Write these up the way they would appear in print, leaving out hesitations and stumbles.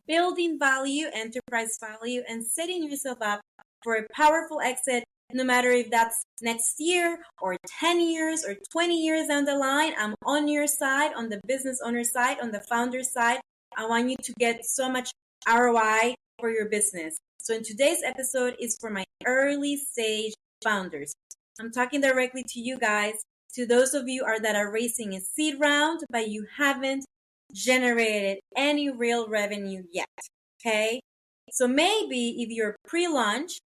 building value, enterprise value, and setting yourself up for a powerful exit, no matter if that's next year or 10 years or 20 years down the line. I'm on your side, on the business owner side, on the founder side. I want you to get so much ROI for your business. So in today's episode is for my early stage founders. I'm talking directly to you guys, to those of you that are raising a seed round, but you haven't generated any real revenue yet. Okay? So maybe if you're pre-launch,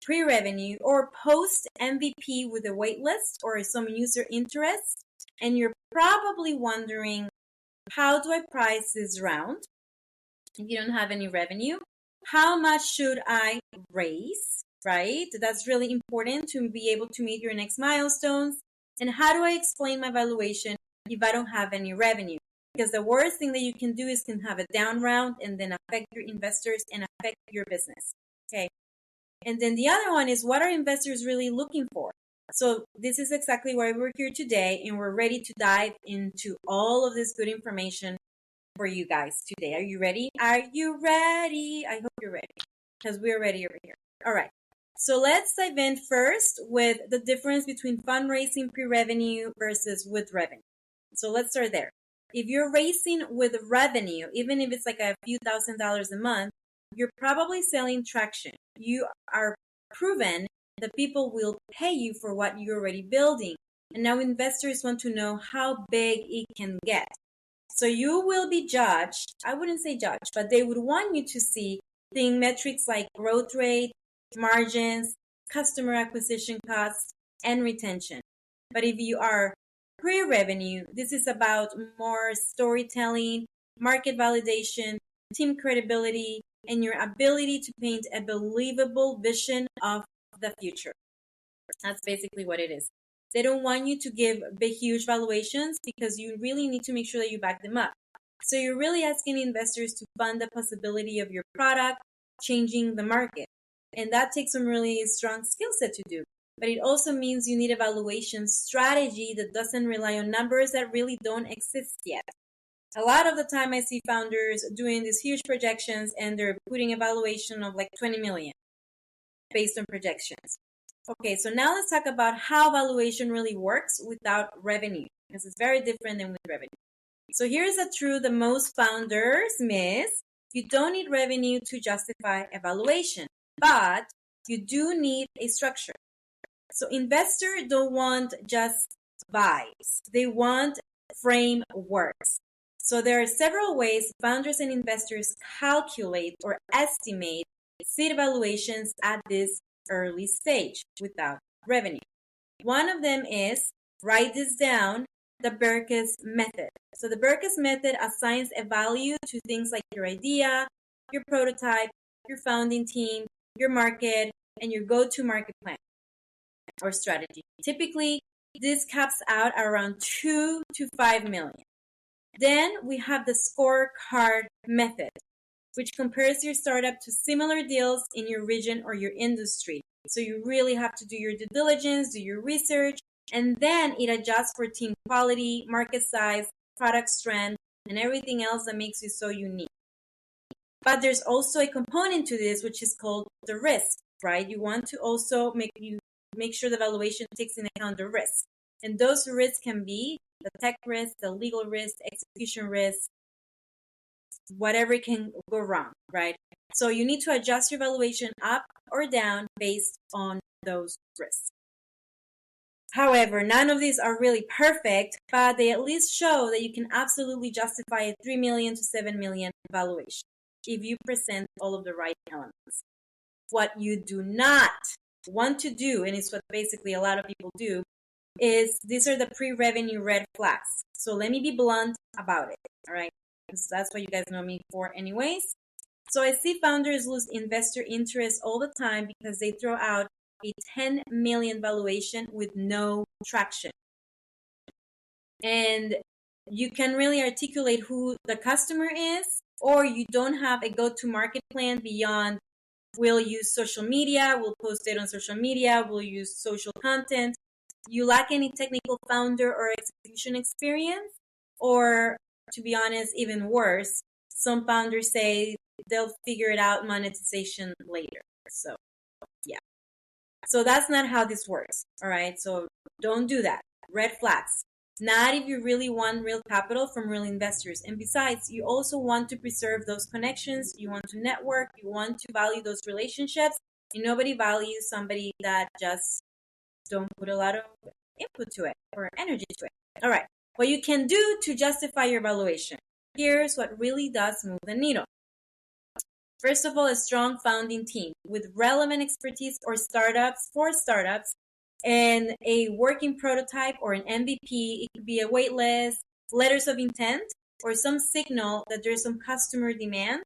pre-revenue, or post MVP with a waitlist or some user interest, and you're probably wondering, how do I price this round if you don't have any revenue? How much should I raise, right? That's really important to be able to meet your next milestones. And how do I explain my valuation if I don't have any revenue? Because the worst thing that you can do is can have a down round and then affect your investors and affect your business. Okay. And then the other one is, what are investors really looking for? So this is exactly why we're here today, and we're ready to dive into all of this good information for you guys today. Are you ready? Are you ready? I hope you're ready, because we're ready over here. All right. So let's dive in first with the difference between fundraising pre-revenue versus with revenue. So let's start there. If you're raising with revenue, even if it's like a few $1,000s a month, you're probably selling traction. You are proven that people will pay you for what you're already building. And now investors want to know how big it can get. So you will be judged. I wouldn't say judged, but they would want you to see metrics like growth rate, margins, customer acquisition costs, and retention. But if you are pre-revenue, this is about more storytelling, market validation, team credibility, and your ability to paint a believable vision of the future. That's basically what it is. They don't want you to give big, huge valuations because you really need to make sure that you back them up. So you're really asking investors to fund the possibility of your product changing the market. And that takes some really strong skill set to do. But it also means you need a valuation strategy that doesn't rely on numbers that really don't exist yet. A lot of the time I see founders doing these huge projections and they're putting a valuation of like 20 million based on projections. Okay, so now let's talk about how valuation really works without revenue, because it's very different than with revenue. So here's the truth that most founders miss. You don't need revenue to justify a valuation, but you do need a structure. So investors don't want just vibes. They want frameworks. So there are several ways founders and investors calculate or estimate seed valuations at this early stage without revenue. One of them is, write this down, the Berkus method. So the Berkus method assigns a value to things like your idea, your prototype, your founding team, your market, and your go-to-market plan or strategy. Typically, this caps out around 2 to 5 million. Then we have the Scorecard method, which compares your startup to similar deals in your region or your industry. So you really have to do your due diligence, do your research, and then it adjusts for team quality, market size, product strength, and everything else that makes you so unique. But there's also a component to this, which is called the risk, right? You want to also make sure the valuation takes into account the risk. And those risks can be the tech risk, the legal risk, execution risk, whatever can go wrong, right? So you need to adjust your valuation up or down based on those risks. However, none of these are really perfect, but they at least show that you can absolutely justify a 3 million to 7 million valuation if you present all of the right elements. What you do not want to do, and it's what basically a lot of people do, is these are the pre-revenue red flags. So let me be blunt about it, all right? Because that's what you guys know me for anyways. So I see founders lose investor interest all the time because they throw out a 10 million valuation with no traction. And you can really articulate who the customer is, or you don't have a go-to-market plan beyond we'll use social media, we'll post it on social media, we'll use social content. You lack any technical founder or execution experience, or to be honest, even worse, some founders say they'll figure it out monetization later. So yeah. So that's not how this works. All right. So don't do that. Red flags. Not if you really want real capital from real investors. And besides, you also want to preserve those connections. You want to network. You want to value those relationships. And nobody values somebody that just don't put a lot of input to it or energy to it. All right. What you can do to justify your valuation. Here's what really does move the needle. First of all, a strong founding team with relevant expertise for startups, and a working prototype or an MVP. It could be a wait list, letters of intent, or some signal that there's some customer demand.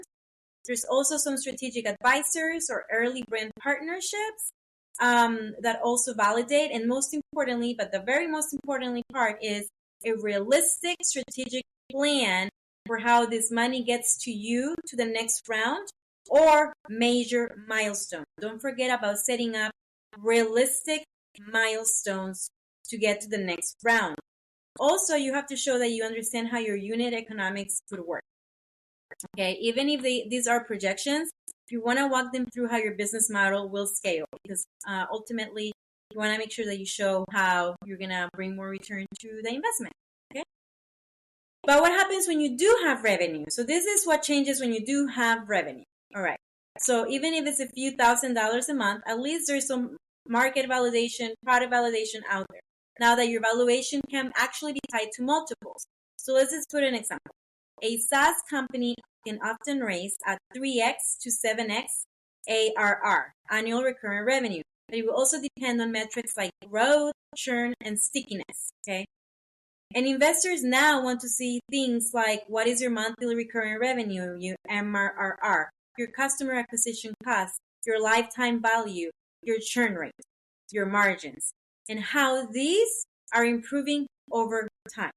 There's also some strategic advisors or early brand partnerships that also validate. And most importantly, but the very most importantly part is a realistic strategic plan for how this money gets to you to the next round or major milestone. Don't forget about setting up realistic milestones to get to the next round. Also, you have to show that you understand how your unit economics would work. Okay, even if these are projections, you want to walk them through how your business model will scale, because ultimately you want to make sure that you show how you're going to bring more return to the investment. Okay. But what happens when you do have revenue? So this is what changes when you do have revenue. All right. So even if it's a few $1,000s a month, at least there's some market validation, product validation out there. Now that your valuation can actually be tied to multiples. So let's just put an example. A SaaS company can often raise at 3x to 7x ARR, annual recurring revenue. But it will also depend on metrics like growth, churn, and stickiness. Okay. And investors now want to see things like what is your monthly recurring revenue, your MRR, your customer acquisition cost, your lifetime value, your churn rate, your margins, and how these are improving over time.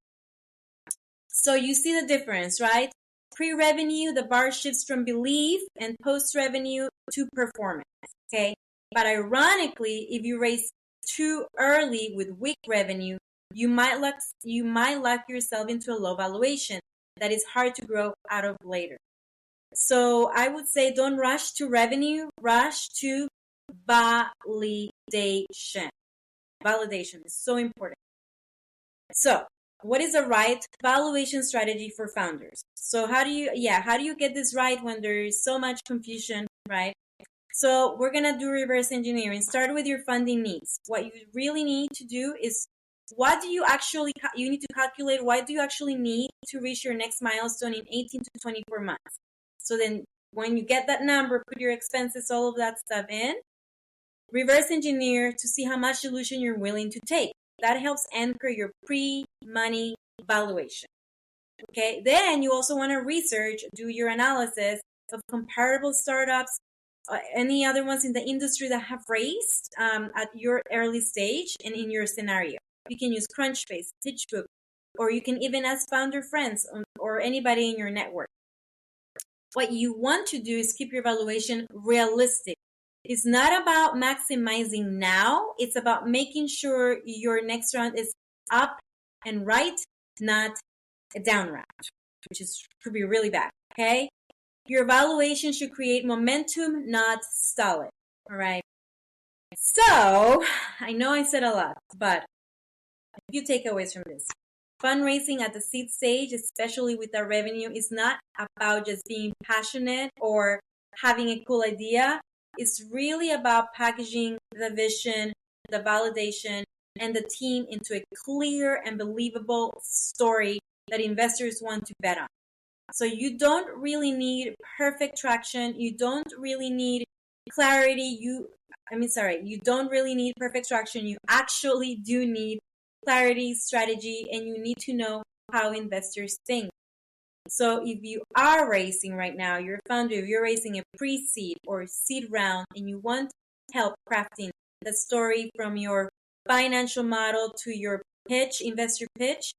So you see the difference, right? Pre-revenue, the bar shifts from belief, and post-revenue to performance, okay? But ironically, if you raise too early with weak revenue, you might lock yourself into a low valuation that is hard to grow out of later. So I would say don't rush to revenue, rush to validation. Validation is so important. So what is the right valuation strategy for founders? So how do you get this right when there is so much confusion, right? So we're going to do reverse engineering. Start with your funding needs. What you really need to do is you need to calculate what do you actually need to reach your next milestone in 18 to 24 months. So then when you get that number, put your expenses, all of that stuff in, reverse engineer to see how much dilution you're willing to take. That helps anchor your pre-money valuation. Okay, then you also want to do your analysis of comparable startups, any other ones in the industry that have raised at your early stage and in your scenario. You can use Crunchbase, PitchBook, or you can even ask founder friends or anybody in your network. What you want to do is keep your valuation realistic. It's not about maximizing now. It's about making sure your next round is up and right, not a down round, which could be really bad. Okay? Your valuation should create momentum, not stall it. All right? So, I know I said a lot, but a few takeaways from this. Fundraising at the seed stage, especially with our revenue, is not about just being passionate or having a cool idea. It's really about packaging the vision, the validation, and the team into a clear and believable story that investors want to bet on. So you don't really need perfect traction. You don't really need clarity. You don't really need perfect traction. You actually do need clarity, strategy, and you need to know how investors think. So if you are raising right now, you're a founder, if you're raising a pre-seed or seed round and you want help crafting the story from your financial model to your pitch, investor pitch,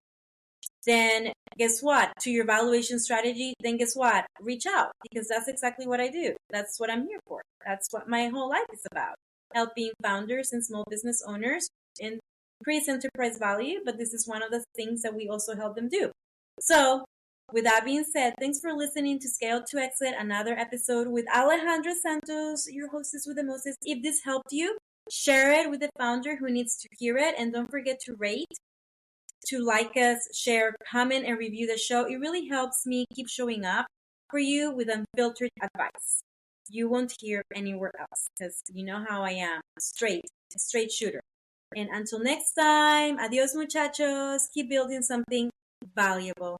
then guess what? To your valuation strategy, then guess what? Reach out, because that's exactly what I do. That's what I'm here for. That's what my whole life is about. Helping founders and small business owners increase enterprise value, but this is one of the things that we also help them do. So with that being said, thanks for listening to Scale to Exit, another episode with Alejandra Santos, your hostess with the mostest. If this helped you, share it with the founder who needs to hear it. And don't forget to rate, to like us, share, comment, and review the show. It really helps me keep showing up for you with unfiltered advice you won't hear anywhere else, because you know how I am, a straight shooter. And until next time, adios muchachos, keep building something valuable.